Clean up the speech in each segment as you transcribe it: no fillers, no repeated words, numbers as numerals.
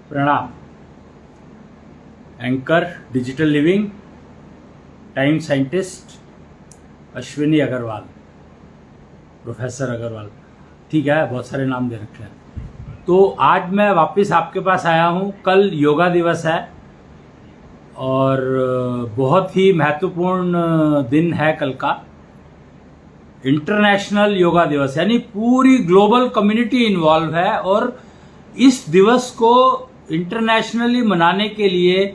प्रणाम। Anchor digital living time scientist Ashwini Agarwal, professor Agarwal, ठीक है, बहुत सारे नाम दे रखे हैं। तो आज मैं वापस आपके पास आया हूँ। कल योगा दिवस है और बहुत ही महत्वपूर्ण दिन है कल का। इंटरनेशनल योगा दिवस, यानी पूरी ग्लोबल कम्युनिटी इन्वॉल्व है और इस दिवस को इंटरनेशनली मनाने के लिए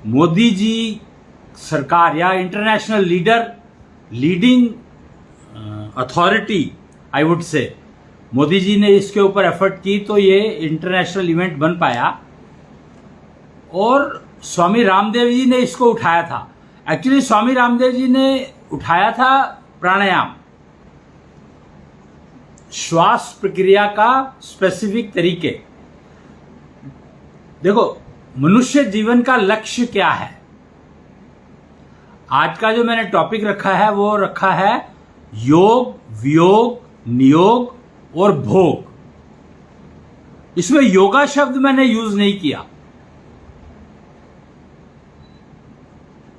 मोदी जी सरकार या international leading authority I would say, Modi जी ने इसके ऊपर एफर्ट की तो ये इंटरनेशनल इवेंट बन पाया। और स्वामी रामदेव जी ने इसको उठाया था। एक्चुअली स्वामी रामदेव जी ने उठाया था प्राणायाम, श्वास प्रक्रिया का स्पेसिफिक तरीके। देखो, मनुष्य जीवन का लक्ष्य क्या है? आज का जो मैंने टॉपिक रखा है वो रखा है योग, वियोग, नियोग और भोग। इसमें योगा शब्द मैंने यूज नहीं किया।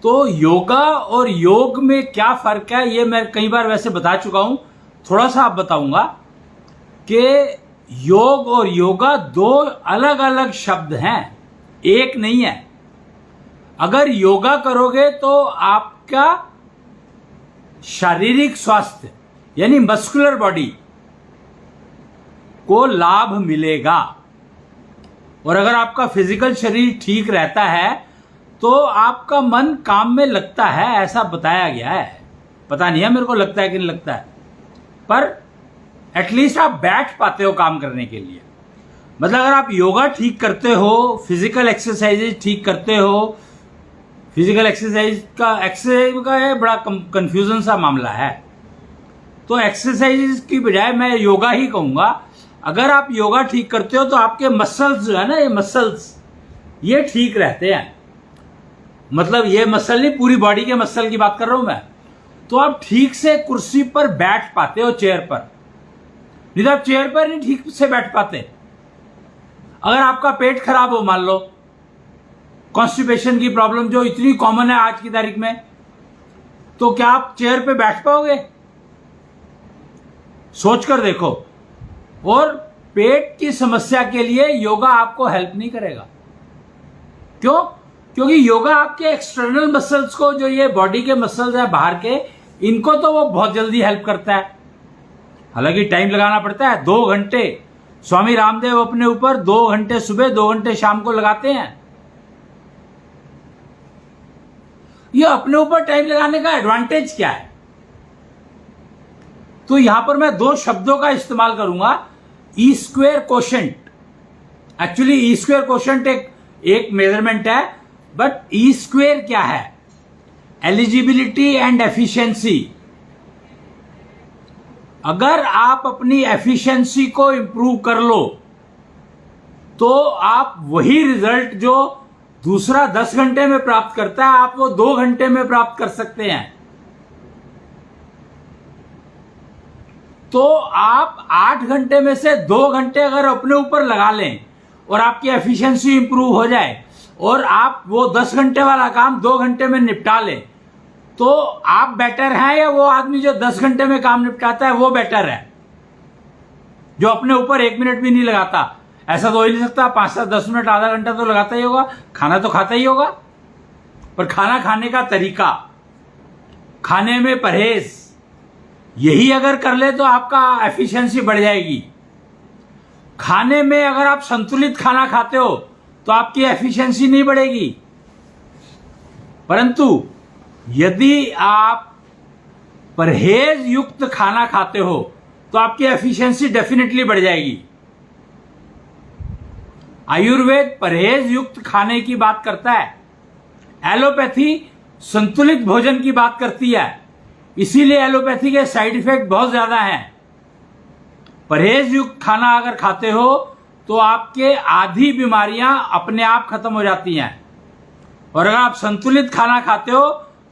तो योगा और योग में क्या फर्क है ये मैं कई बार वैसे बता चुका हूं, थोड़ा सा आप बताऊंगा कि योग और योगा दो अलग अलग शब्द हैं, एक नहीं है। अगर योगा करोगे तो आपका शारीरिक स्वास्थ्य यानी मस्कुलर बॉडी को लाभ मिलेगा, और अगर आपका फिजिकल शरीर ठीक रहता है तो आपका मन काम में लगता है, ऐसा बताया गया है। पता नहीं है मेरे को लगता है कि नहीं लगता है, पर एटलीस्ट आप बैठ पाते हो काम करने के लिए। मतलब अगर आप योगा ठीक करते हो, फिजिकल एक्सरसाइजेज ठीक करते हो, फिजिकल एक्सरसाइज का है बड़ा कंफ्यूजन सा मामला है, तो एक्सरसाइजेज की बजाय मैं योगा ही कहूंगा। अगर आप योगा ठीक करते हो तो आपके मसल्स जो है ना, ये मसल्स ये ठीक रहते हैं। मतलब ये मसल नहीं, पूरी बॉडी के मसल की बात कर रहा हूं मैं। तो आप ठीक से कुर्सी पर बैठ पाते हो, चेयर पर। नहीं तो आप चेयर पर नहीं ठीक से बैठ पाते। अगर आपका पेट खराब हो, मान लो कॉन्स्टिपेशन की प्रॉब्लम जो इतनी कॉमन है आज की तारीख में, तो क्या आप चेयर पे बैठ पाओगे? सोच कर देखो। और पेट की समस्या के लिए योगा आपको हेल्प नहीं करेगा। क्यों? क्योंकि योगा आपके एक्सटर्नल मसल्स को, जो ये बॉडी के मसल्स हैं बाहर के, इनको तो वो बहुत जल्दी हेल्प करता है। हालांकि टाइम लगाना पड़ता है, 2 घंटे। स्वामी रामदेव अपने ऊपर 2 घंटे सुबह, 2 घंटे शाम को लगाते हैं। ये अपने ऊपर टाइम लगाने का एडवांटेज क्या है? तो यहां पर मैं 2 शब्दों का इस्तेमाल करूंगा, E square quotient. Actually E square quotient एक मेजरमेंट है, बट ई स्क्वेयर क्या है? Eligibility and efficiency. अगर आप अपनी एफिशिएंसी को इंप्रूव कर लो तो आप वही रिजल्ट जो दूसरा 10 घंटे में प्राप्त करता है, आप वो 2 घंटे में प्राप्त कर सकते हैं। तो आप 8 घंटे में से 2 घंटे अगर अपने ऊपर लगा लें और आपकी एफिशिएंसी इंप्रूव हो जाए और आप वो 10 घंटे वाला काम 2 घंटे में निपटा लें, तो आप बेटर हैं या वो आदमी जो 10 घंटे में काम निपटाता है वो बेटर है, जो अपने ऊपर 1 मिनट भी नहीं लगाता? ऐसा तो हो ही नहीं सकता। 5 से 10 मिनट, आधा घंटा तो लगाता ही होगा। खाना तो खाता ही होगा, पर खाना खाने का तरीका, खाने में परहेज, यही अगर कर ले तो आपका एफिशिएंसी बढ़ जाएगी। खाने में अगर आप संतुलित खाना खाते हो तो आपकी एफिशिएंसी नहीं बढ़ेगी, परंतु यदि आप परहेज युक्त खाना खाते हो तो आपकी एफिशिएंसी डेफिनेटली बढ़ जाएगी। आयुर्वेद परहेज युक्त खाने की बात करता है, एलोपैथी संतुलित भोजन की बात करती है। इसीलिए एलोपैथी के साइड इफेक्ट बहुत ज्यादा हैं। परहेज युक्त खाना अगर खाते हो तो आपके आधी बीमारियां अपने आप खत्म हो जाती हैं, और अगर आप संतुलित खाना खाते हो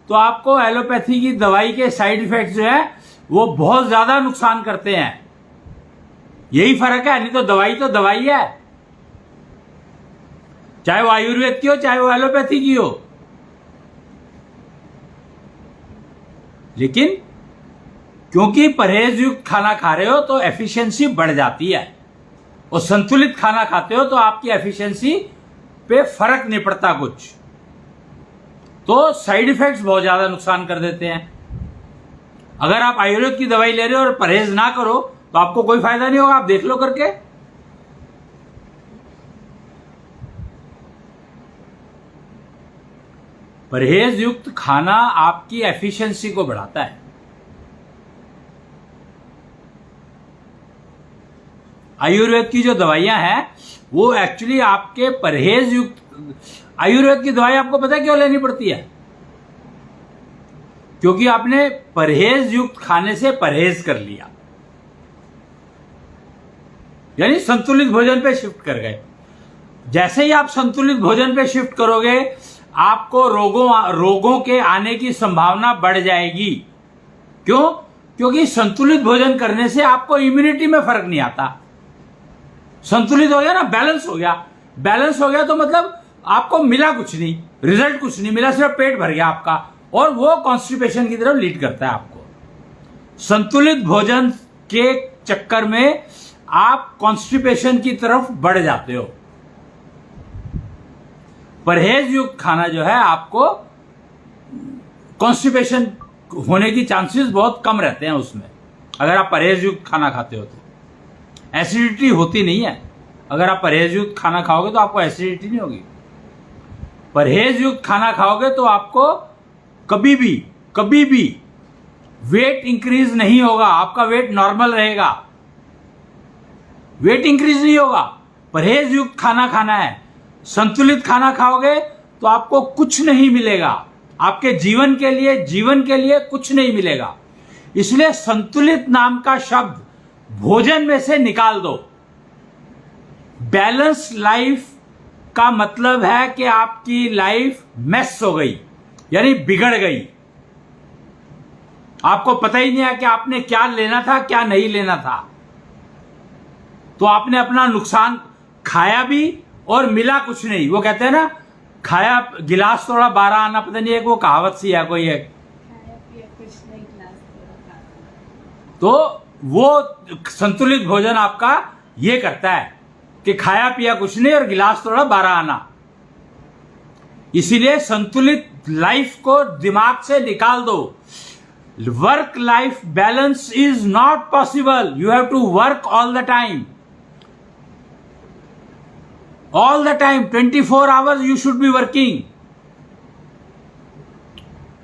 तो आपको एलोपैथी की दवाई के साइड इफेक्ट जो है वो बहुत ज्यादा नुकसान करते हैं। यही फर्क है, नहीं तो दवाई है। चाहे वो आयुर्वेद की हो चाहे वो एलोपैथी की हो। लेकिन क्योंकि परहेज युक्त खाना खा रहे हो तो एफिशिएंसी बढ़ जाती है, और संतुलित खाना खाते हो तो आपकी एफिशिएंसी पे फर्क नहीं पड़ता कुछ। तो साइड इफेक्ट्स बहुत ज्यादा नुकसान कर देते हैं। अगर आप आयुर्वेद की दवाई ले रहे हो और परहेज ना करो तो आपको कोई फायदा नहीं होगा, आप देख लो करके। परहेज युक्त खाना आपकी एफिशिएंसी को बढ़ाता है। आयुर्वेद की जो दवाइयां हैं वो एक्चुअली आपके परहेज युक्त, आयुर्वेद की दवाई आपको पता है क्यों लेनी पड़ती है? क्योंकि आपने परहेज युक्त खाने से परहेज कर लिया, यानी संतुलित भोजन पे शिफ्ट कर गए। जैसे ही आप संतुलित भोजन पे शिफ्ट करोगे आपको रोगों के आने की संभावना बढ़ जाएगी। क्यों? क्योंकि संतुलित भोजन करने से आपको इम्यूनिटी में फर्क नहीं आता। संतुलित हो गया ना, बैलेंस हो गया। बैलेंस हो गया तो मतलब आपको मिला कुछ नहीं, रिजल्ट कुछ नहीं मिला, सिर्फ पेट भर गया आपका, और वो कॉन्स्टिपेशन की तरफ लीड करता है आपको। संतुलित भोजन के चक्कर में आप कॉन्स्टिपेशन की तरफ बढ़ जाते हो। परहेज युक्त खाना जो है आपको कॉन्स्टिपेशन होने की चांसेस बहुत कम रहते हैं उसमें, अगर आप परहेज युक्त खाना खाते हो तो। एसिडिटी होती नहीं है, अगर आप परहेज युक्त खाना खाओगे तो आपको एसिडिटी नहीं होगी। परहेज युक्त खाना खाओगे तो आपको कभी भी वेट इंक्रीज नहीं होगा, आपका वेट नॉर्मल रहेगा, वेट इंक्रीज नहीं होगा। परहेज युक्त खाना खाना है। संतुलित खाना खाओगे तो आपको कुछ नहीं मिलेगा, आपके जीवन के लिए कुछ नहीं मिलेगा। इसलिए संतुलित नाम का शब्द भोजन में से निकाल दो। बैलेंस लाइफ का मतलब है कि आपकी लाइफ मेस हो गई, यानी बिगड़ गई। आपको पता ही नहीं है कि आपने क्या लेना था क्या नहीं लेना था, तो आपने अपना नुकसान खाया भी और मिला कुछ नहीं। वो कहते हैं ना, खाया गिलास तोड़ा 12 आना, पता नहीं एक वो कहावत सी है कोई एक, तो वो संतुलित भोजन आपका ये करता है कि खाया पिया कुछ नहीं और गिलास तोड़ा 12 आना। इसीलिए संतुलित लाइफ को दिमाग से निकाल दो। Work life balance is not possible, you have to work all the time. All the time, 24 hours you should be working.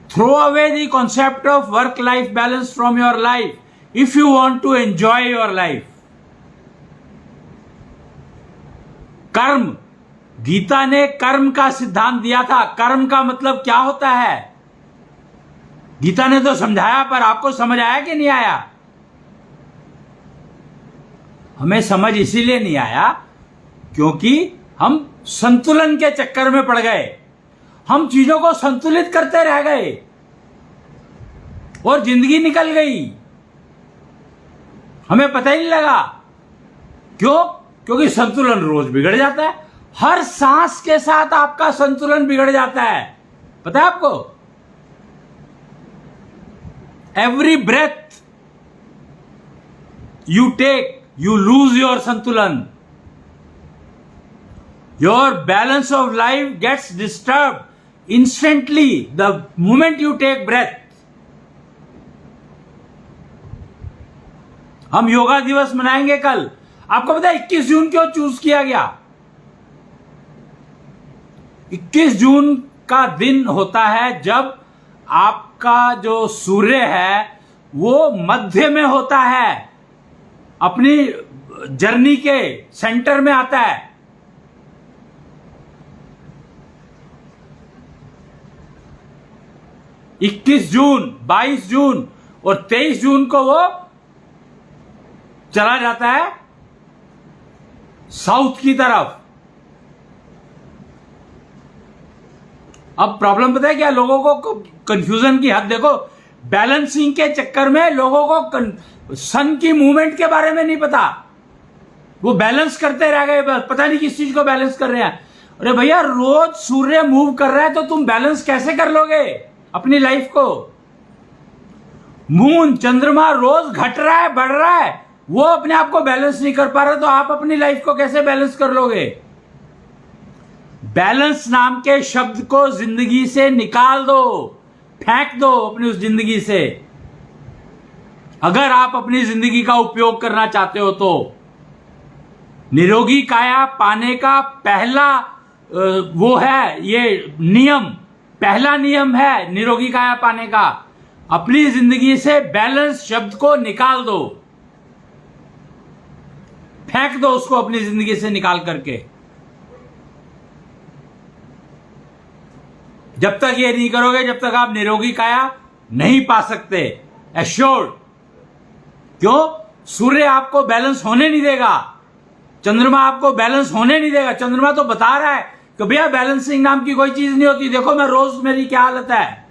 Throw away the concept of work-life balance from your life if you want to enjoy your life. कर्म, गीता ने कर्म का सिद्धांत दिया था। कर्म का मतलब क्या होता है? गीता ने तो समझाया, पर आपको समझ आया कि नहीं आया? हमें समझ इसीलिए नहीं आया क्योंकि हम संतुलन के चक्कर में पड़ गए। हम चीजों को संतुलित करते रह गए और जिंदगी निकल गई, हमें पता ही नहीं लगा। क्यों? क्योंकि संतुलन रोज बिगड़ जाता है। हर सांस के साथ आपका संतुलन बिगड़ जाता है, पता है आपको? Every breath you take you lose your संतुलन। Your balance of life gets disturbed instantly the moment you take breath. हम योगा दिवस मनाएंगे कल। आपको पता है 21 जून क्यों चूज किया गया? 21 जून का दिन होता है जब आपका जो सूर्य है वो मध्य में होता है, अपनी जर्नी के सेंटर में आता है। 21 जून, 22 जून और 23 जून को वो चला जाता है साउथ की तरफ। अब प्रॉब्लम पता है क्या? लोगों को कंफ्यूजन की हद देखो। बैलेंसिंग के चक्कर में लोगों को सन की मूवमेंट के बारे में नहीं पता, वो बैलेंस करते रह गए, पता नहीं किस चीज को बैलेंस कर रहे हैं। अरे भैया, रोज सूर्य मूव कर रहा है तो तुम बैलेंस कैसे कर लोगे अपनी लाइफ को? मून, चंद्रमा रोज घट रहा है, बढ़ रहा है, वो अपने आप को बैलेंस नहीं कर पा रहा, तो आप अपनी लाइफ को कैसे बैलेंस कर लोगे? बैलेंस नाम के शब्द को जिंदगी से निकाल दो, फेंक दो अपनी उस जिंदगी से, अगर आप अपनी जिंदगी का उपयोग करना चाहते हो तो। निरोगी काया पाने का पहला वो है, ये नियम, पहला नियम है निरोगी काया पाने का, अपनी जिंदगी से बैलेंस शब्द को निकाल दो, फेंक दो उसको अपनी जिंदगी से निकाल करके। जब तक ये नहीं करोगे, जब तक आप निरोगी काया नहीं पा सकते, एश्योर्ड। क्यों? सूर्य आपको बैलेंस होने नहीं देगा, चंद्रमा आपको बैलेंस होने नहीं देगा। चंद्रमा तो बता रहा है कि भैया बैलेंसिंग नाम की कोई चीज नहीं होती, देखो मैं रोज मेरी क्या हालत है।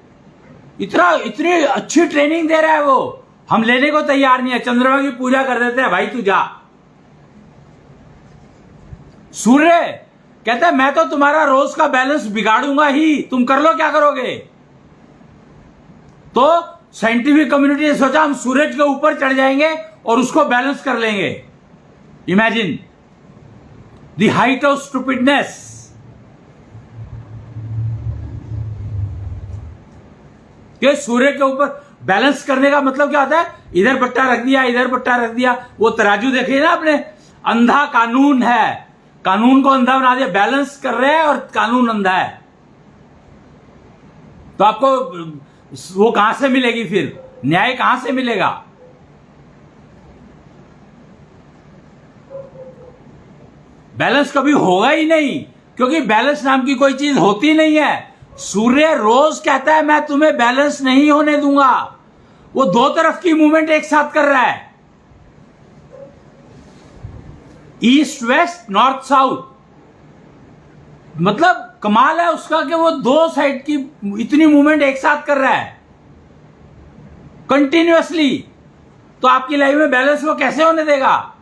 इतनी अच्छी ट्रेनिंग दे रहा है वो, हम लेने को तैयार नहीं है। चंद्रमा की पूजा कर देते हैं, भाई तू जा। सूर्य कहता है मैं तो तुम्हारा रोज का बैलेंस बिगाड़ूंगा ही, तुम कर लो क्या करोगे। तो साइंटिफिक कम्युनिटी ने सोचा हम सूरज के ऊपर चढ़ जाएंगे और उसको बैलेंस कर लेंगे। Imagine the height of stupidness. कि सूर्य के ऊपर बैलेंस करने का मतलब क्या होता है? इधर पट्टा रख दिया, इधर पट्टा रख दिया। वो तराजू देखिए ना आपने, अंधा कानून है, कानून को अंधा बना दिया। बैलेंस कर रहे हैं और कानून अंधा है, तो आपको वो कहां से मिलेगी फिर? न्याय कहां से मिलेगा? बैलेंस कभी होगा ही नहीं, क्योंकि बैलेंस नाम की कोई चीज होती नहीं है। सूर्य रोज कहता है मैं तुम्हें बैलेंस नहीं होने दूंगा। वो दो तरफ की मूवमेंट एक साथ कर रहा है, ईस्ट वेस्ट, नॉर्थ साउथ। मतलब कमाल है उसका कि वो दो साइड की इतनी मूवमेंट एक साथ कर रहा है कंटिन्यूअसली। तो आपकी लाइफ में बैलेंस वो कैसे होने देगा?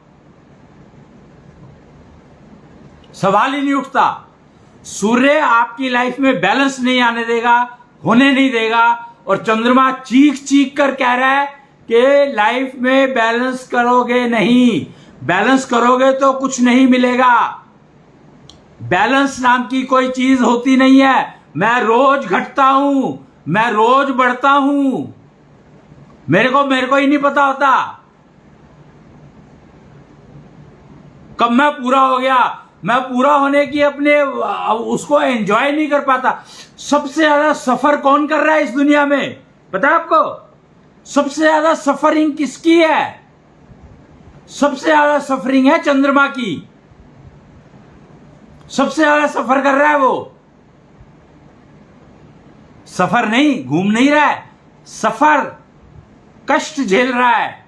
सवाल ही नहीं उठता। सूर्य आपकी लाइफ में बैलेंस नहीं आने देगा, होने नहीं देगा। और चंद्रमा चीख चीख कर कह रहा है कि लाइफ में बैलेंस करोगे नहीं, बैलेंस करोगे तो कुछ नहीं मिलेगा। बैलेंस नाम की कोई चीज होती नहीं है। मैं रोज घटता हूं, मैं रोज बढ़ता हूं, मेरे को ही नहीं पता होता कब मैं पूरा हो गया। मैं पूरा होने की अपने उसको एंजॉय नहीं कर पाता। सबसे ज्यादा सफर कौन कर रहा है इस दुनिया में, पता है आपको? सबसे ज्यादा सफरिंग किसकी है? सबसे ज्यादा सफरिंग है चंद्रमा की। सबसे ज्यादा सफर कर रहा है वो। सफर नहीं, घूम नहीं रहा है, सफर, कष्ट झेल रहा है।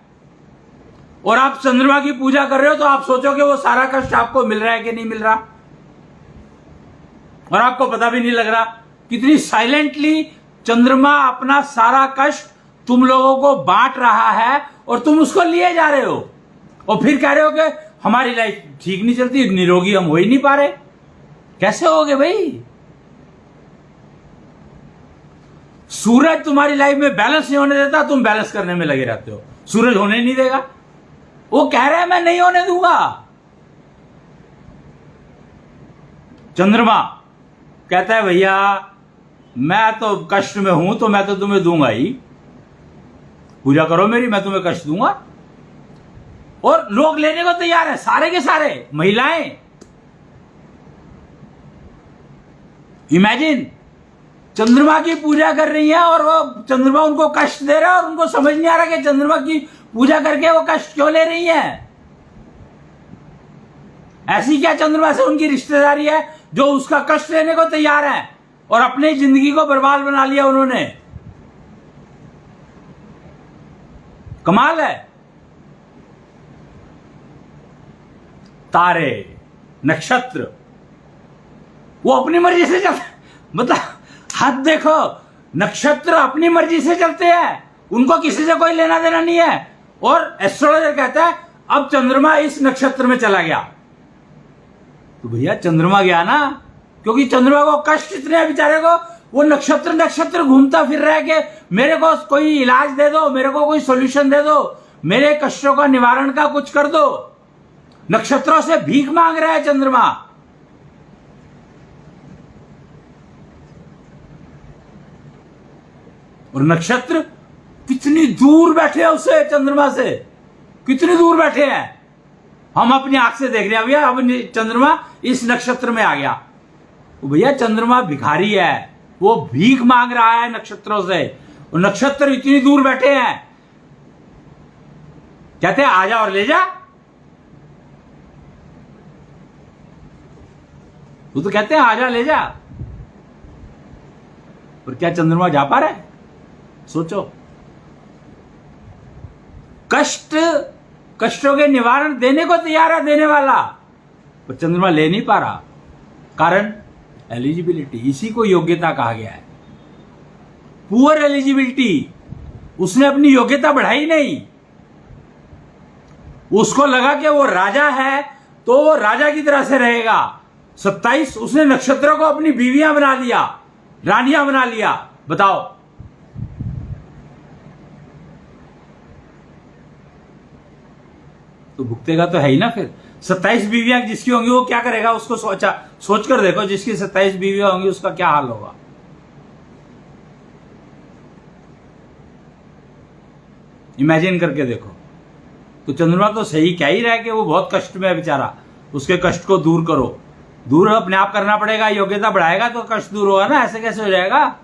और आप चंद्रमा की पूजा कर रहे हो तो आप सोचोगे वो सारा कष्ट आपको मिल रहा है कि नहीं मिल रहा, और आपको पता भी नहीं लग रहा। कितनी साइलेंटली चंद्रमा अपना सारा कष्ट तुम लोगों को बांट रहा है और तुम उसको लिए जा रहे हो, और फिर कह रहे हो कि हमारी लाइफ ठीक नहीं चलती, निरोगी हम हो ही नहीं पा रहे। कैसे होगे भाई? सूरज तुम्हारी लाइफ में बैलेंस नहीं होने देता, तुम बैलेंस करने में लगे रहते हो। सूरज होने नहीं देगा, वो कह रहा है मैं नहीं होने दूंगा। चंद्रमा कहता है भैया मैं तो कष्ट में हूं, तो मैं तो तुम्हें दूंगा ही, पूजा करो मेरी, मैं तुम्हें कष्ट दूंगा। और लोग लेने को तैयार है, सारे के सारे, महिलाएं। इमेजिन चंद्रमा की पूजा कर रही है और वो चंद्रमा उनको कष्ट दे रहा है, और उनको समझ नहीं आ रहा कि चंद्रमा की पूजा करके वो कष्ट क्यों ले रही है। ऐसी क्या चंद्रमा से उनकी रिश्तेदारी है जो उसका कष्ट लेने को तैयार है, और अपनी जिंदगी को बर्बाद बना लिया उन्होंने। कमाल है। तारे, नक्षत्र, वो अपनी मर्जी से चलते, मतलब हाथ देखो, नक्षत्र अपनी मर्जी से चलते हैं, उनको किसी से कोई लेना देना नहीं है। और एस्ट्रोलॉजर कहता है अब चंद्रमा इस नक्षत्र में चला गया, तो भैया चंद्रमा गया ना, क्योंकि चंद्रमा को कष्ट इतने हैं बेचारे को, वो नक्षत्र नक्षत्र घूमता फिर रहा है कि मेरे को कोई इलाज दे दो, मेरे को कोई सोल्यूशन दे दो, मेरे कष्टों का निवारण का कुछ कर दो। नक्षत्रों से भीख मांग रहा है चंद्रमा। और नक्षत्र कितनी दूर बैठे हैं उससे, चंद्रमा से कितनी दूर बैठे हैं, हम अपनी आंख से देख रहे हैं। भैया अब चंद्रमा इस नक्षत्र में आ गया, तो भैया चंद्रमा भिखारी है, वो भीख मांग रहा है नक्षत्रों से, और नक्षत्र इतनी दूर बैठे हैं, कहते हैं आजा और ले जा। वो तो कहते हैं आजा ले जा, और क्या चंद्रमा जा पा रहा है? सोचो। कष्टों के निवारण देने को तैयार है देने वाला, पर चंद्रमा ले नहीं पा रहा। कारण एलिजिबिलिटी, इसी को योग्यता कहा गया है। पुअर एलिजिबिलिटी, उसने अपनी योग्यता बढ़ाई नहीं। उसको लगा कि वो राजा है तो वो राजा की तरह से रहेगा। 27 उसने नक्षत्रों को अपनी बीवियां बना दिया, रानियां बना लिया। बताओ, तो भुगतेगा तो है ही ना। फिर 27 बीवियां जिसकी होंगी वो क्या करेगा? उसको सोच कर देखो, जिसकी 27 बीवियां होंगी उसका क्या हाल होगा। इमेजिन करके देखो। तो चंद्रमा तो सही कह ही रहा है कि वो बहुत कष्ट में है बेचारा, उसके कष्ट को दूर करो। दूर अपने आप करना पड़ेगा, योग्यता बढ़ाएगा तो कष्ट दूर होगा ना, ऐसे कैसे हो जाएगा?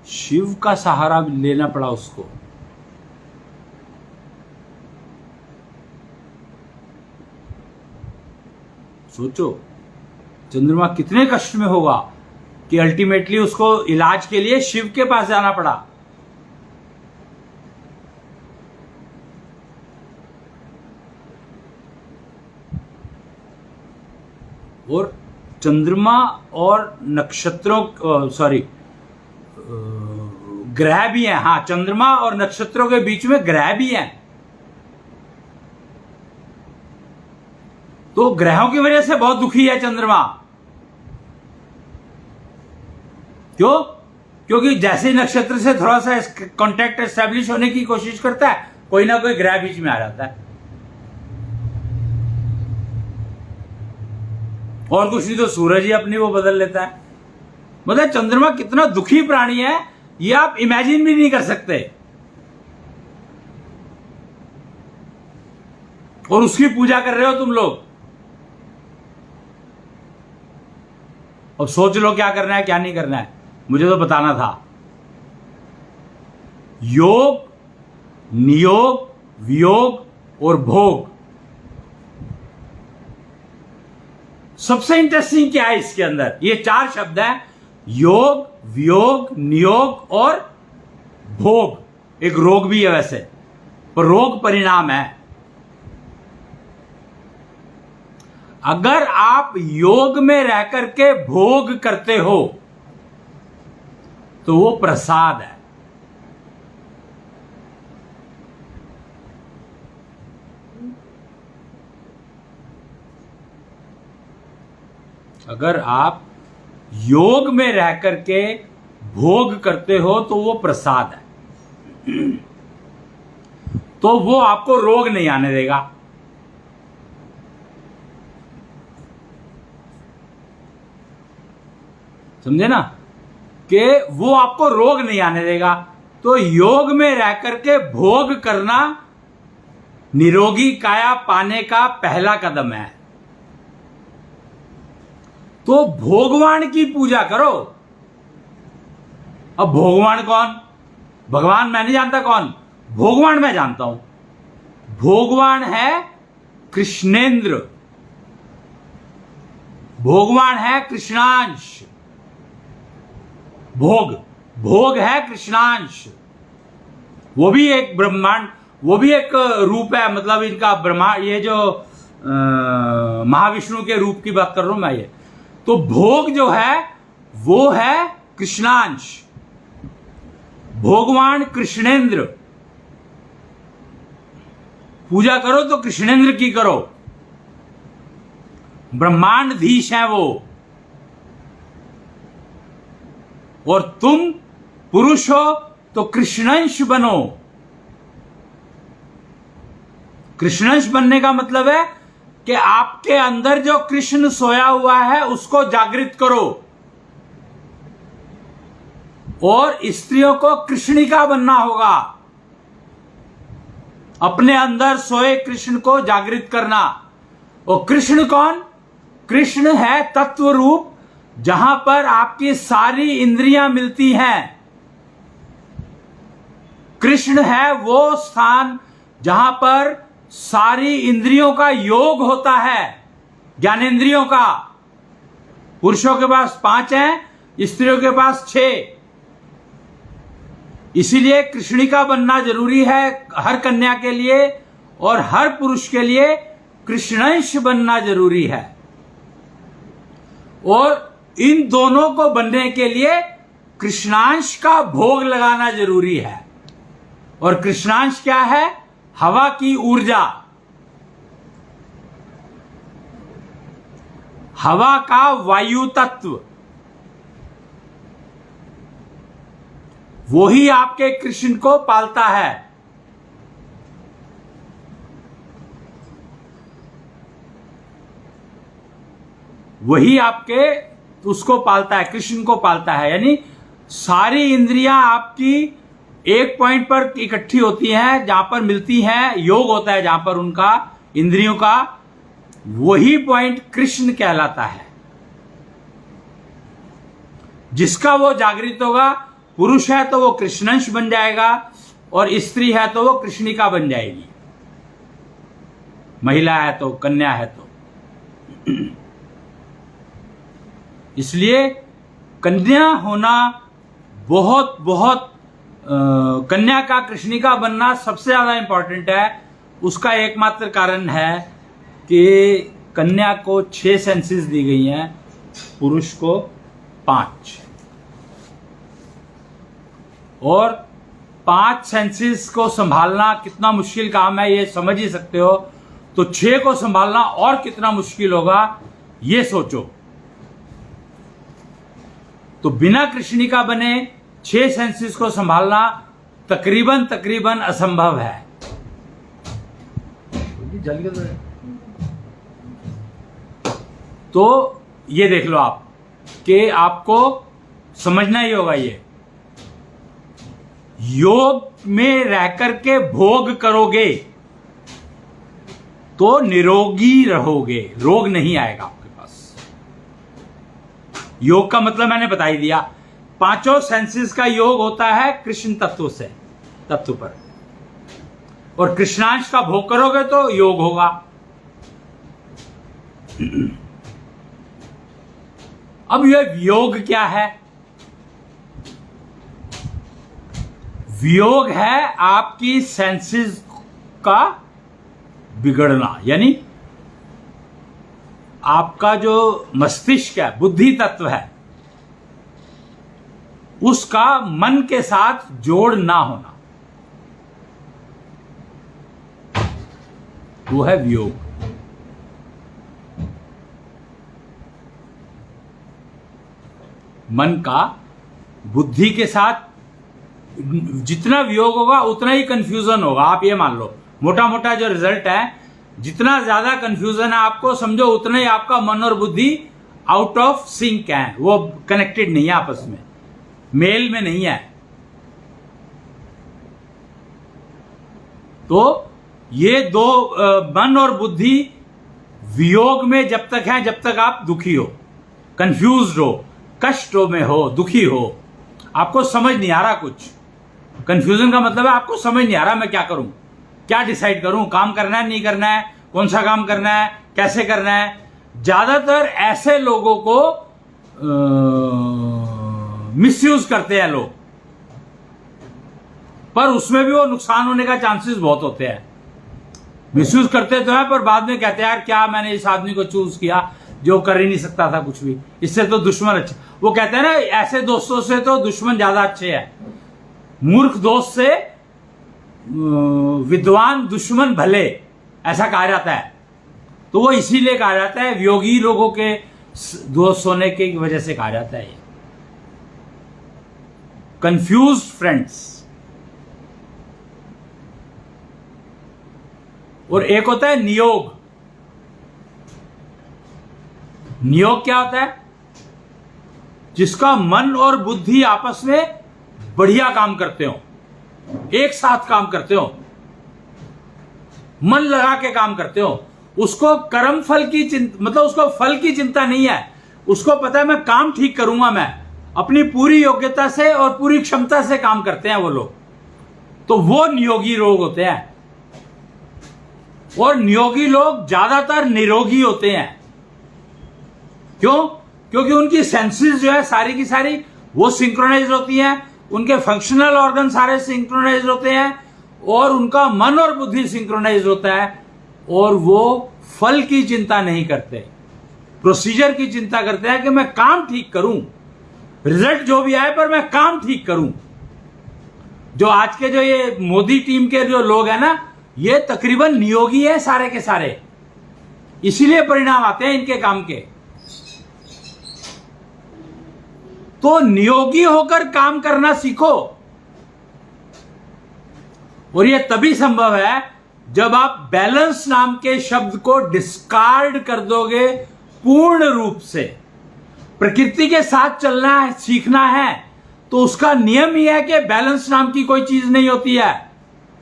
शिव का सहारा लेना पड़ा उसको। सोचो चंद्रमा कितने कष्ट में होगा कि अल्टीमेटली उसको इलाज के लिए शिव के पास जाना पड़ा। और चंद्रमा और नक्षत्रों, ग्रह भी हैं। हाँ, चंद्रमा और नक्षत्रों के बीच में ग्रह भी हैं। तो ग्रहों की वजह से बहुत दुखी है चंद्रमा। क्यों? क्योंकि जैसे नक्षत्र से थोड़ा सा कांटेक्ट एस्टेब्लिश होने की कोशिश करता है, कोई ना कोई ग्रह बीच में आ जाता है। और कुछ नहीं तो सूरज ही अपनी वो बदल लेता है। मतलब चंद्रमा कितना दुखी प्राणी है ये आप इमेजिन भी नहीं कर सकते। और उसकी पूजा कर रहे हो तुम लोग। अब सोच लो क्या करना है क्या नहीं करना है, मुझे तो बताना था। योग, नियोग, वियोग और भोग, सबसे इंटरेस्टिंग क्या है इसके अंदर? ये 4 शब्द हैं, योग, वियोग, नियोग और भोग। एक रोग भी है वैसे, पर रोग परिणाम है। अगर आप योग में रह करके भोग करते हो तो वो प्रसाद है। अगर आप योग में रह करके भोग करते हो तो वो प्रसाद है। तो वो आपको रोग नहीं आने देगा। समझे ना, कि वो आपको रोग नहीं आने देगा। तो योग में रह करके भोग करना निरोगी काया पाने का पहला कदम है। तो भोगवान की पूजा करो। अब भोगवान कौन? भगवान मैं नहीं जानता कौन, भोगवान मैं जानता हूं। भोगवान है कृष्णेंद्र, भोगवान है कृष्णांश। भोग है कृष्णांश। वो भी एक ब्रह्मांड, वो भी एक रूप है। मतलब इनका ब्रह्मांड, ये जो महाविष्णु के रूप की बात कर रहा हूं मैं। ये तो भोग जो है वो है कृष्णांश, भोगवान कृष्णेंद्र। पूजा करो तो कृष्णेंद्र की करो, ब्रह्मांडधीश हैं वो। और तुम पुरुष हो तो कृष्णंश बनो। कृष्णंश बनने का मतलब है कि आपके अंदर जो कृष्ण सोया हुआ है उसको जागृत करो, और स्त्रियों को कृष्णिका बनना होगा। अपने अंदर सोए कृष्ण को जागृत करना। और कृष्ण कौन? कृष्ण है तत्व रूप, जहां पर आपकी सारी इंद्रियां मिलती हैं। कृष्ण है वो स्थान जहां पर सारी इंद्रियों का योग होता है, ज्ञानेंद्रियों का। पुरुषों के पास 5 हैं, स्त्रियों के पास 6। इसीलिए कृष्णिका बनना जरूरी है हर कन्या के लिए, और हर पुरुष के लिए कृष्णंश बनना जरूरी है। और इन दोनों को बनने के लिए कृष्णांश का भोग लगाना जरूरी है। और कृष्णांश क्या है? हवा की ऊर्जा, हवा का वायु तत्व, वो ही आपके कृष्ण को पालता है। वही आपके उसको पालता है, कृष्ण को पालता है। यानी सारी इंद्रियां आपकी एक पॉइंट पर इकट्ठी होती हैं, जहां पर मिलती हैं, योग होता है जहां पर उनका, इंद्रियों का, वही पॉइंट कृष्ण कहलाता है। जिसका वो जागृत होगा, पुरुष है तो वो कृष्णंश बन जाएगा, और स्त्री है तो वो कृष्णिका बन जाएगी, महिला है तो, कन्या है तो। इसलिए कन्या होना बहुत बहुत कन्या का कृष्णिका बनना सबसे ज्यादा इंपॉर्टेंट है। उसका एकमात्र कारण है कि कन्या को 6 सेंसेस दी गई हैं, पुरुष को 5। और 5 सेंसेस को संभालना कितना मुश्किल काम है ये समझ ही सकते हो। तो 6 को संभालना और कितना मुश्किल होगा ये सोचो। तो बिना कृष्णिका बने 6 सेंसेस को संभालना तकरीबन असंभव है। तो ये देख लो आप कि आपको समझना ही होगा, ये योग में रह करके भोग करोगे तो निरोगी रहोगे, रोग नहीं आएगा आपके पास। योग का मतलब मैंने बता ही दिया, 5 सेंसेस का योग होता है कृष्ण तत्व से, तत्व पर। और कृष्णांश का भोग करोगे तो योग होगा। अब यह वियोग क्या है? वियोग है आपकी सेंसेस का बिगड़ना, यानी आपका जो मस्तिष्क है, बुद्धि तत्व है, उसका मन के साथ जोड़ ना होना, वो है वियोग। मन का बुद्धि के साथ जितना वियोग होगा उतना ही कंफ्यूजन होगा। आप ये मान लो, मोटा मोटा जो रिजल्ट है, जितना ज्यादा कंफ्यूजन है आपको, समझो उतना ही आपका मन और बुद्धि आउट ऑफ सिंक है, वो कनेक्टेड नहीं है आपस में, मेल में नहीं है। तो ये दो मन और बुद्धि वियोग में जब तक है, जब तक आप दुखी हो, कंफ्यूज्ड हो, कष्टों में हो, दुखी हो, आपको समझ नहीं आ रहा कुछ। कंफ्यूजन का मतलब है आपको समझ नहीं आ रहा मैं क्या करूं, क्या डिसाइड करूं, काम करना है नहीं करना है, कौन सा काम करना है, कैसे करना है। ज्यादातर ऐसे लोगों को मिसयूज करते हैं लोग, पर उसमें भी वो नुकसान होने का चांसेस बहुत होते हैं। मिसयूज करते तो है, पर बाद में कहते हैं यार क्या मैंने इस आदमी को चूज किया जो कर ही नहीं सकता था कुछ भी, इससे तो दुश्मन अच्छा। वो कहते हैं ना, ऐसे दोस्तों से तो दुश्मन ज्यादा अच्छे हैं। मूर्ख दोस्त से विद्वान दुश्मन भले, ऐसा कहा जाता है। तो वो इसीलिए कहा जाता है, वियोगी लोगों के दोस्त होने की वजह से कहा जाता है। Confuse friends. और एक होता है नियोग। नियोग क्या होता है? जिसका मन और बुद्धि आपस में बढ़िया काम करते हो, एक साथ काम करते हो, मन लगा के काम करते हो। उसको कर्म फल की चिंता, मतलब उसको फल की चिंता नहीं है। उसको पता है मैं काम ठीक करूंगा, मैं अपनी पूरी योग्यता से और पूरी क्षमता से काम करते हैं वो लोग। तो वो नियोगी लोग होते हैं। और नियोगी लोग ज्यादातर निरोगी होते हैं। क्यों? क्योंकि उनकी सेंसेस जो है सारी की सारी वो सिंक्रोनाइज होती हैं, उनके फंक्शनल ऑर्गन सारे सिंक्रोनाइज होते हैं, और उनका मन और बुद्धि सिंक्रोनाइज होता है। और वो फल की चिंता नहीं करते, प्रोसीजर की चिंता करते हैं कि मैं काम ठीक करूं, रिजल्ट जो भी आए पर मैं काम ठीक करूं। जो आज के जो ये मोदी टीम के जो लोग हैं ना, ये तकरीबन नियोगी है सारे के सारे, इसीलिए परिणाम आते हैं इनके काम के। तो नियोगी होकर काम करना सीखो। और यह तभी संभव है जब आप बैलेंस नाम के शब्द को डिस्कार्ड कर दोगे पूर्ण रूप से। प्रकृति के साथ चलना है, सीखना है, तो उसका नियम ही है कि बैलेंस नाम की कोई चीज नहीं होती है।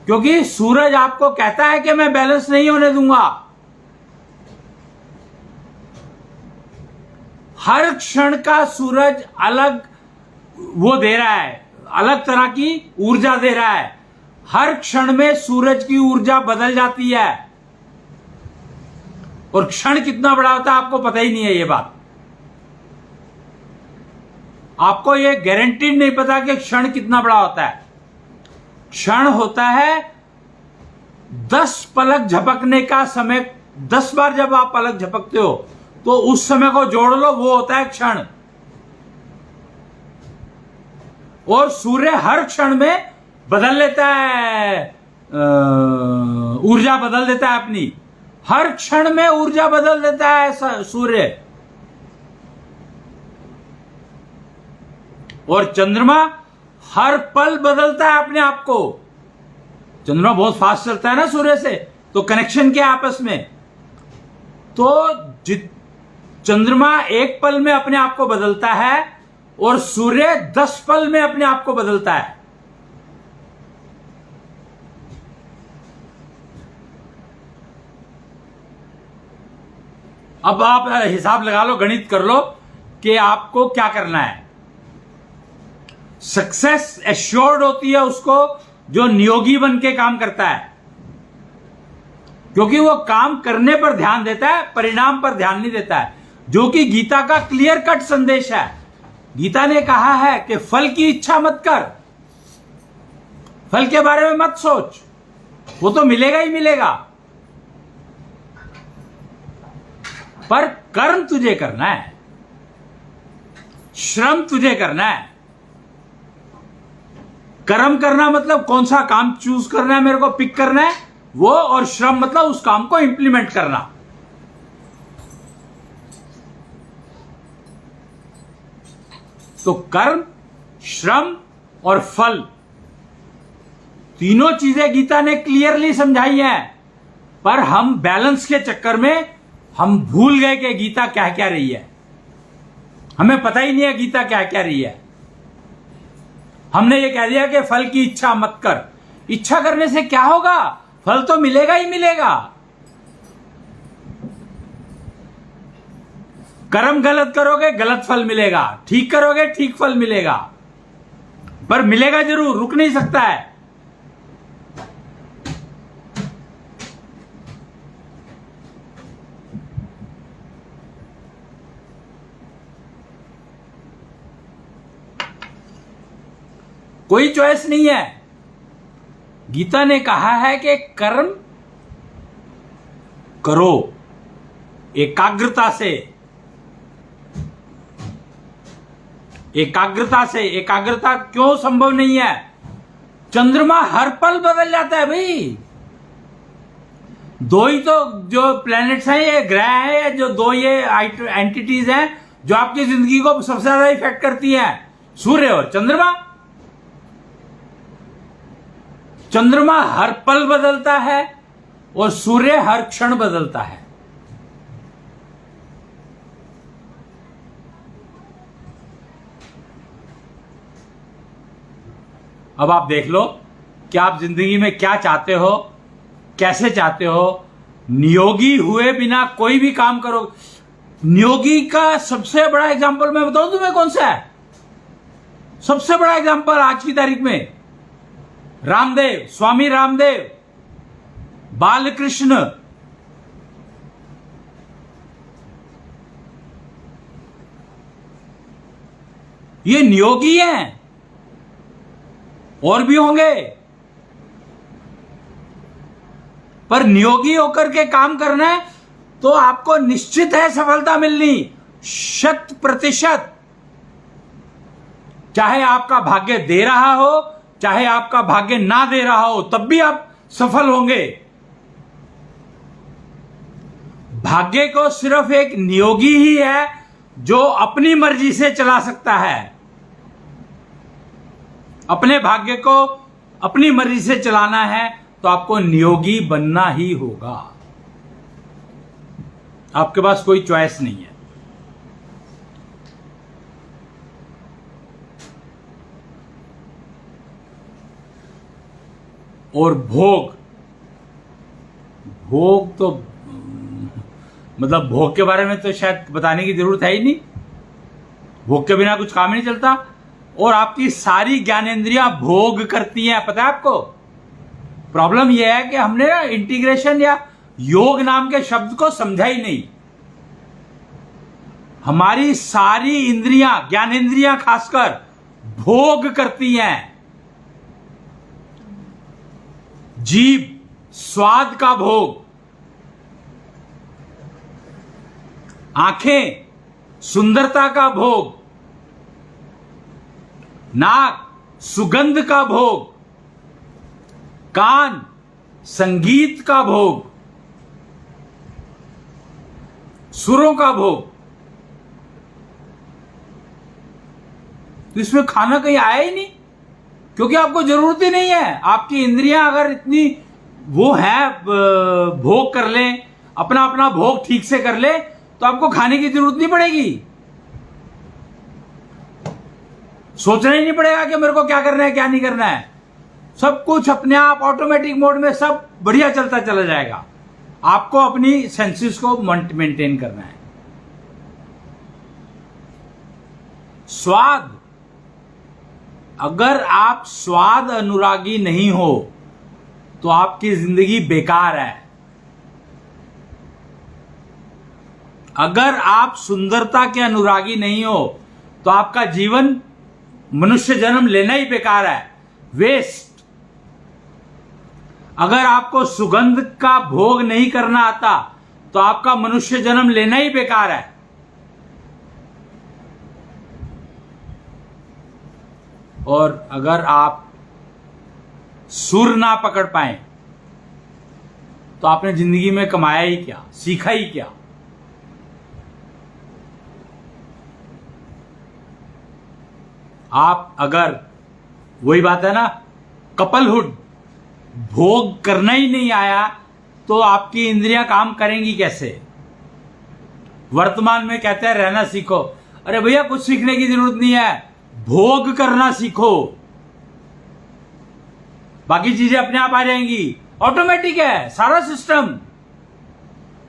क्योंकि सूरज आपको कहता है कि मैं बैलेंस नहीं होने दूंगा। हर क्षण का सूरज अलग वो दे रहा है, अलग तरह की ऊर्जा दे रहा है। हर क्षण में सूरज की ऊर्जा बदल जाती है। और क्षण कितना बड़ा होता है आपको पता ही नहीं है। ये बात आपको ये गारंटीड नहीं पता कि क्षण कितना बड़ा होता है। क्षण होता है 10 पलक झपकने का समय। 10 बार जब आप पलक झपकते हो तो उस समय को जोड़ लो, वो होता है क्षण। और सूर्य हर क्षण में बदल लेता है, ऊर्जा बदल देता है अपनी। हर क्षण में ऊर्जा बदल देता है सूर्य। और चंद्रमा हर पल बदलता है अपने आप को। चंद्रमा बहुत फास्ट चलता है ना सूर्य से, तो कनेक्शन क्या है आपस में? तो चंद्रमा एक पल में अपने आप को बदलता है और सूर्य 10 पल में अपने आप को बदलता है। अब आप हिसाब लगा लो, गणित कर लो कि आपको क्या करना है। सक्सेस एश्योर्ड होती है उसको जो नियोगी बन के काम करता है, क्योंकि वो काम करने पर ध्यान देता है, परिणाम पर ध्यान नहीं देता है। जो कि गीता का क्लियर कट संदेश है। गीता ने कहा है कि फल की इच्छा मत कर, फल के बारे में मत सोच, वो तो मिलेगा ही मिलेगा, पर कर्म तुझे करना है, श्रम तुझे करना है। कर्म करना मतलब कौन सा काम चूज करना है, मेरे को पिक करना है वो, और श्रम मतलब उस काम को इंप्लीमेंट करना। तो कर्म, श्रम और फल, तीनों चीजें गीता ने क्लियरली समझाई हैं। पर हम बैलेंस के चक्कर में हम भूल गए कि गीता क्या क्या रही है। हमें पता ही नहीं है गीता क्या क्या रही है। हमने ये कह दिया कि फल की इच्छा मत कर। इच्छा करने से क्या होगा? फल तो मिलेगा ही मिलेगा। कर्म गलत करोगे गलत फल मिलेगा, ठीक करोगे ठीक फल मिलेगा, पर मिलेगा जरूर, रुक नहीं सकता है। कोई चॉइस नहीं है। गीता ने कहा है कि कर्म करो एकाग्रता से। एकाग्रता से। एकाग्रता क्यों संभव नहीं है? चंद्रमा हर पल बदल जाता है भाई। दो ही तो जो प्लैनेट्स हैं, ये ग्रह हैं, जो दो ये एंटिटीज हैं जो आपकी जिंदगी को सबसे ज्यादा इफेक्ट करती हैं, सूर्य और चंद्रमा। चंद्रमा हर पल बदलता है और सूर्य हर क्षण बदलता है। अब आप देख लो कि आप जिंदगी में क्या चाहते हो, कैसे चाहते हो। नियोगी हुए बिना कोई भी काम करो। नियोगी का सबसे बड़ा एग्जांपल मैं बताऊं तुम्हें कौन सा है? सबसे बड़ा एग्जांपल आज की तारीख में रामदेव, स्वामी रामदेव, बालकृष्ण। ये नियोगी हैं, और भी होंगे, पर नियोगी होकर के काम करना है तो आपको निश्चित है सफलता मिलनी 100%। चाहे आपका भाग्य दे रहा हो, चाहे आपका भाग्य ना दे रहा हो, तब भी आप सफल होंगे। भाग्य को सिर्फ एक नियोगी ही है जो अपनी मर्जी से चला सकता है। अपने भाग्य को अपनी मर्जी से चलाना है तो आपको नियोगी बनना ही होगा। आपके पास कोई चॉइस नहीं है। और भोग तो मतलब भोग के बारे में तो शायद बताने की जरूरत है ही नहीं। भोग के बिना कुछ काम ही नहीं चलता। और आपकी सारी ज्ञानेंद्रियां भोग करती हैं, पता है आपको। प्रॉब्लम यह है कि हमने ना इंटीग्रेशन या योग नाम के शब्द को समझा ही नहीं। हमारी सारी इंद्रियां, ज्ञानेंद्रियां खासकर, भोग करती हैं। जीभ स्वाद का भोग, आंखें सुंदरता का भोग, नाक सुगंध का भोग, कान संगीत का भोग, सुरों का भोग। तो इसमें खाना कहीं आया ही नहीं, क्योंकि आपको जरूरत ही नहीं है। आपकी इंद्रियां अगर इतनी वो है, भोग कर ले, अपना अपना भोग ठीक से कर ले, तो आपको खाने की जरूरत नहीं पड़ेगी। सोचना ही नहीं पड़ेगा कि मेरे को क्या करना है क्या नहीं करना है। सब कुछ अपने आप ऑटोमेटिक मोड में सब बढ़िया चलता चला जाएगा। आपको अपनी सेंसेस को मेंटेन करना है। स्वाद, अगर आप स्वाद अनुरागी नहीं हो तो आपकी जिंदगी बेकार है। अगर आप सुंदरता के अनुरागी नहीं हो तो आपका जीवन, मनुष्य जन्म लेना ही बेकार है, वेस्ट। अगर आपको सुगंध का भोग नहीं करना आता तो आपका मनुष्य जन्म लेना ही बेकार है। और अगर आप सुर ना पकड़ पाए तो आपने जिंदगी में कमाया ही क्या, सीखा ही क्या। आप अगर, वही बात है ना, कपलहुड, भोग करना ही नहीं आया तो आपकी इंद्रियां काम करेंगी कैसे। वर्तमान में कहते हैं रहना सीखो। अरे भैया कुछ सीखने की जरूरत नहीं है, भोग करना सीखो, बाकी चीजें अपने आप आ जाएंगी। ऑटोमेटिक है सारा सिस्टम।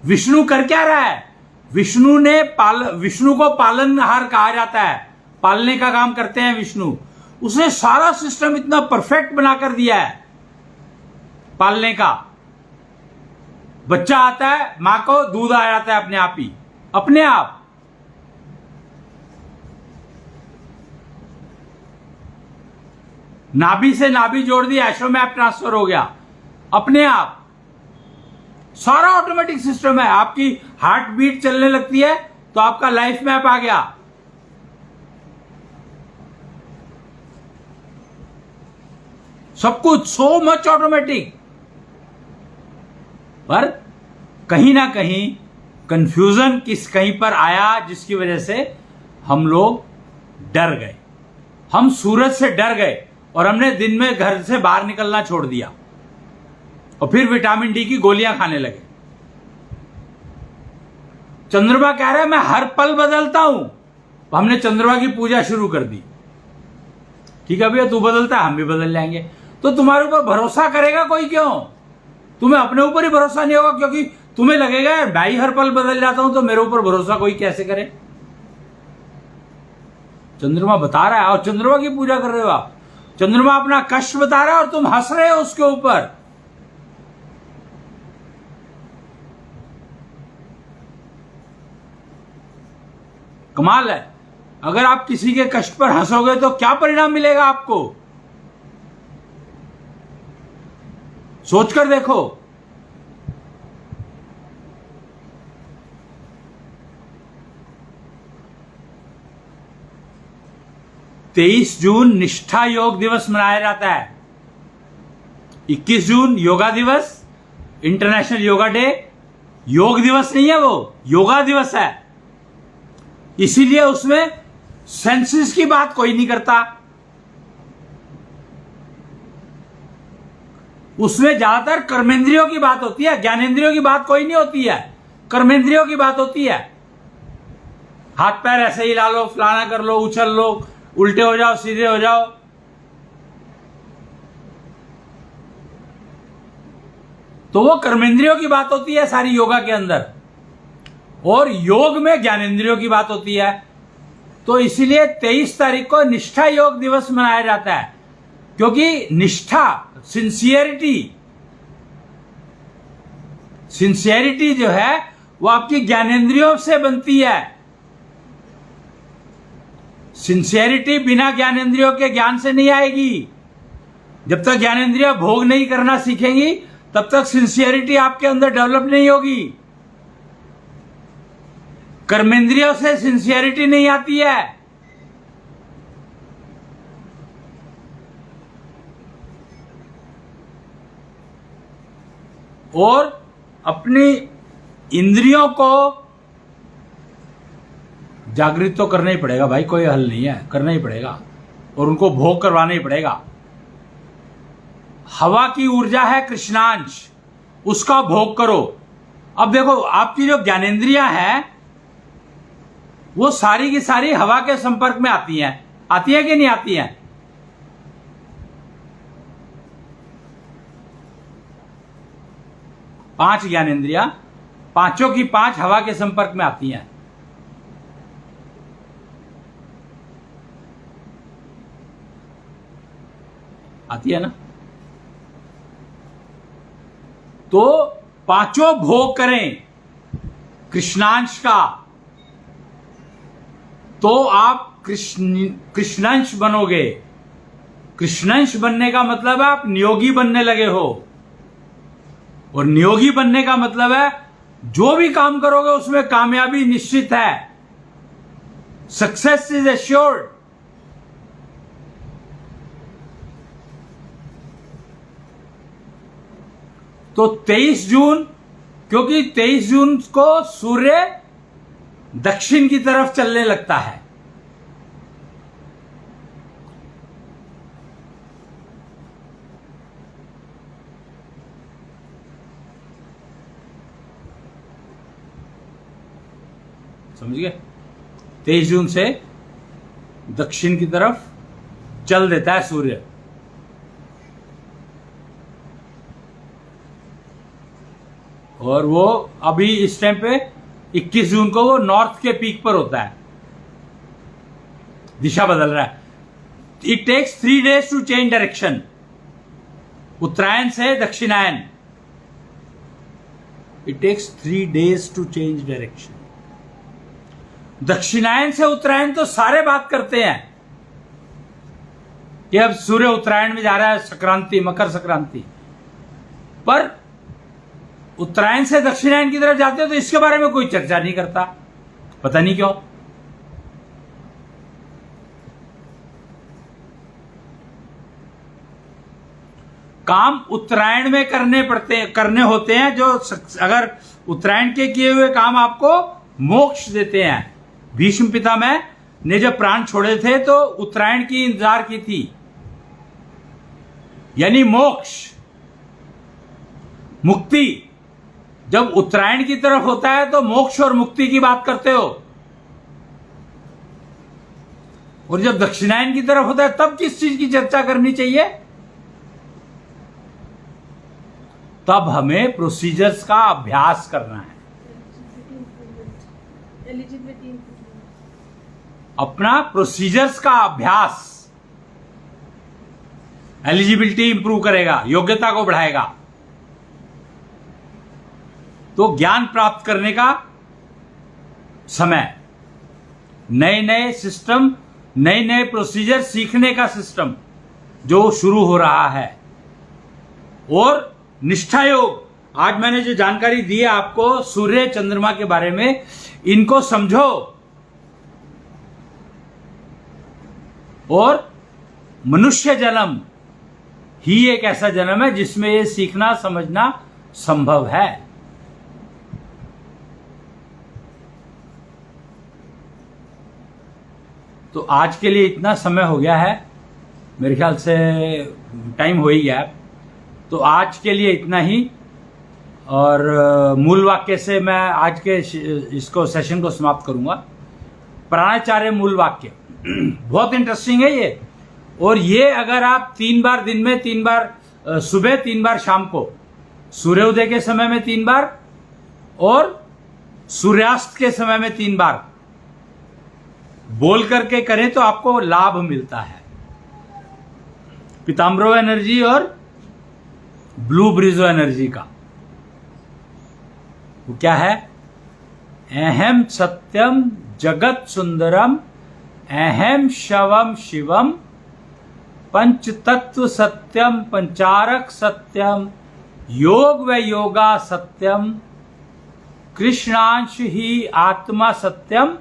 विष्णु कर क्या रहा है? विष्णु को पालनहार कहा जाता है, पालने का काम करते हैं विष्णु। उसने सारा सिस्टम इतना परफेक्ट बनाकर दिया है पालने का। बच्चा आता है, मां को दूध आ जाता है अपने आप ही, अपने आप। नाभि से नाभि जोड़ दी, एस्ट्रोमैप ट्रांसफर हो गया अपने आप। सारा ऑटोमेटिक सिस्टम है। आपकी हार्ट बीट चलने लगती है तो आपका लाइफ मैप आ गया। सब कुछ सो मच ऑटोमेटिक। पर कहीं ना कहीं कंफ्यूजन कहीं पर आया, जिसकी वजह से हम लोग डर गए। हम सूरज से डर गए और हमने दिन में घर से बाहर निकलना छोड़ दिया और फिर विटामिन डी की गोलियां खाने लगे। चंद्रमा कह रहा है मैं हर पल बदलता हूं, तो हमने चंद्रमा की पूजा शुरू कर दी। ठीक है भैया, तू बदलता है, हम भी बदल जाएंगे। तो तुम्हारे ऊपर भरोसा करेगा कोई क्यों? तुम्हें अपने ऊपर ही भरोसा नहीं होगा, क्योंकि तुम्हें लगेगा यार मैं ही हर पल बदल जाता हूं, तो मेरे ऊपर भरोसा कोई कैसे करे। चंद्रमा बता रहा है और चंद्रमा की पूजा कर रहे हो आप। चंद्रमा अपना कष्ट बता रहा है और तुम हंस रहे हो उसके ऊपर। कमाल है। अगर आप किसी के कष्ट पर हंसोगे तो क्या परिणाम मिलेगा आपको, सोचकर देखो। तेईस जून निष्ठा योग दिवस मनाया जाता है। 21 जून योगा दिवस, इंटरनेशनल योगा डे। योग दिवस नहीं है, वो योगा दिवस है। इसीलिए उसमें सेंसेस की बात कोई नहीं करता। उसमें ज्यादातर कर्मेंद्रियों की बात होती है, ज्ञानेंद्रियों की बात कोई नहीं होती है। कर्मेंद्रियों की बात होती है। हाथ पैर ऐसे ही ला लो, फलाना कर लो, उछल लो, उल्टे हो जाओ, सीधे हो जाओ। तो वो कर्मेंद्रियों की बात होती है सारी योगा के अंदर, और योग में ज्ञानेंद्रियों की बात होती है। तो इसीलिए 23 तारीख को निष्ठा योग दिवस मनाया जाता है, क्योंकि निष्ठा, सिंसियरिटी जो है वो आपकी ज्ञानेंद्रियों से बनती है। सिंसियरिटी बिना ज्ञानेंद्रियों के ज्ञान से नहीं आएगी। जब तक ज्ञानेंद्रियां भोग नहीं करना सीखेंगी तब तक सिंसियरिटी आपके अंदर डेवलप नहीं होगी। कर्मेंद्रियों से सिंसियरिटी नहीं आती है। और अपनी इंद्रियों को जागृत तो करना ही पड़ेगा भाई, कोई हल नहीं है, करना ही पड़ेगा और उनको भोग करवाना ही पड़ेगा। हवा की ऊर्जा है कृष्णांश, उसका भोग करो। अब देखो आपकी जो ज्ञानेंद्रियां हैं वो सारी की सारी हवा के संपर्क में आती है कि नहीं आती हैं? पांच ज्ञानेंद्रियां, पांचों की पांच हवा के संपर्क में आती हैं। आती है ना? तो पांचों भोग करें कृष्णांश का, तो आप कृष्णांश बनोगे। कृष्णांश बनने का मतलब है आप नियोगी बनने लगे हो, और नियोगी बनने का मतलब है जो भी काम करोगे उसमें कामयाबी निश्चित है। Success is assured. तो 23 जून, क्योंकि 23 जून को सूर्य दक्षिण की तरफ चलने लगता है। समझ गए? 23 जून से दक्षिण की तरफ चल देता है सूर्य। और वो अभी इस टाइम पे 21 जून को वो नॉर्थ के पीक पर होता है, दिशा बदल रहा है। It takes 3 days to change direction. Uttarayan से Dakshinayan, it takes 3 days to change direction. Dakshinayan से उत्तरायण तो सारे बात करते हैं कि अब सूर्य उत्तरायण में जा रहा है, संक्रांति, मकर संक्रांति। पर उत्तरायण से दक्षिणायन की तरफ जाते हो तो इसके बारे में कोई चर्चा नहीं करता, पता नहीं क्यों। काम उत्तरायण में करने होते हैं, जो अगर उत्तरायण के किए हुए काम आपको मोक्ष देते हैं। भीष्म पितामह ने जब प्राण छोड़े थे तो उत्तरायण की इंतजार की थी, यानी मोक्ष, मुक्ति। जब उत्तरायण की तरफ होता है तो मोक्ष और मुक्ति की बात करते हो, और जब दक्षिणायन की तरफ होता है तब किस चीज की चर्चा करनी चाहिए? तब हमें प्रोसीजर्स का अभ्यास करना है, अपना प्रोसीजर्स का अभ्यास। एलिजिबिलिटी इंप्रूव करेगा, योग्यता को बढ़ाएगा। तो ज्ञान प्राप्त करने का समय, नए नए सिस्टम, नए नए प्रोसीजर सीखने का सिस्टम जो शुरू हो रहा है। और निष्ठा योग, आज मैंने जो जानकारी दी है आपको सूर्य चंद्रमा के बारे में, इनको समझो। और मनुष्य जन्म ही एक ऐसा जन्म है जिसमें ये सीखना समझना संभव है। तो आज के लिए इतना समय हो गया है, मेरे ख्याल से टाइम हो ही गया है। तो आज के लिए इतना ही, और मूल वाक्य से मैं आज के इसको सेशन को समाप्त करूंगा। प्राणाचार्य मूल वाक्य बहुत इंटरेस्टिंग है ये। और ये अगर आप 3 बार दिन में, 3 बार सुबह, 3 बार शाम को, सूर्योदय के समय में 3 बार और सूर्यास्त के समय में 3 बार बोल करके करें तो आपको लाभ मिलता है। पीताम्बरो एनर्जी और ब्लू ब्रिजो एनर्जी का वो क्या है? अहम सत्यम जगत सुंदरम, अहम शवम शिवम, पंच तत्व सत्यम, पंचारक सत्यम, योग व योगा सत्यम, कृष्णांश ही आत्मा सत्यम,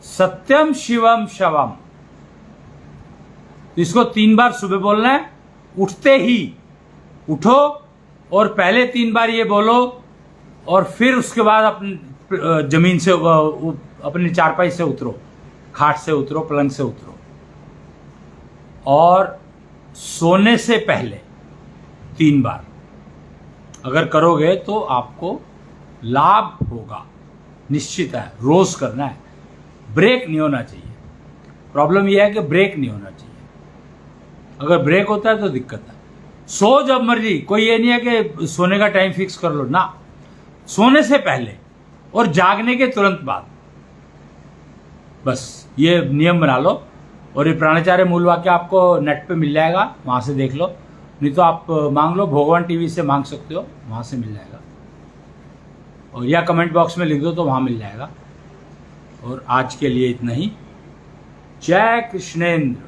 सत्यम शिवम शवम। इसको 3 बार सुबह बोलना है, उठते ही उठो और पहले 3 बार ये बोलो, और फिर उसके बाद अपनी जमीन से, अपनी चारपाई से उतरो, खाट से उतरो, पलंग से उतरो, और सोने से पहले 3 बार अगर करोगे तो आपको लाभ होगा, निश्चित है। रोज करना है, ब्रेक नहीं होना चाहिए। प्रॉब्लम यह है कि ब्रेक नहीं होना चाहिए। अगर ब्रेक होता है तो दिक्कत है। सो जब मर्जी, कोई ये नहीं है कि सोने का टाइम फिक्स कर लो ना, सोने से पहले और जागने के तुरंत बाद, बस ये नियम बना लो। और ये प्राणाचार्य मूल वाक्य आपको नेट पे मिल जाएगा, वहां से देख लो, नहीं तो आप मांग लो, भगवान टीवी से मांग सकते हो, वहां से मिल जाएगा। और या कमेंट बॉक्स में लिख दो तो वहां मिल जाएगा। और आज के लिए इतना ही। जय कृष्णेंद्र।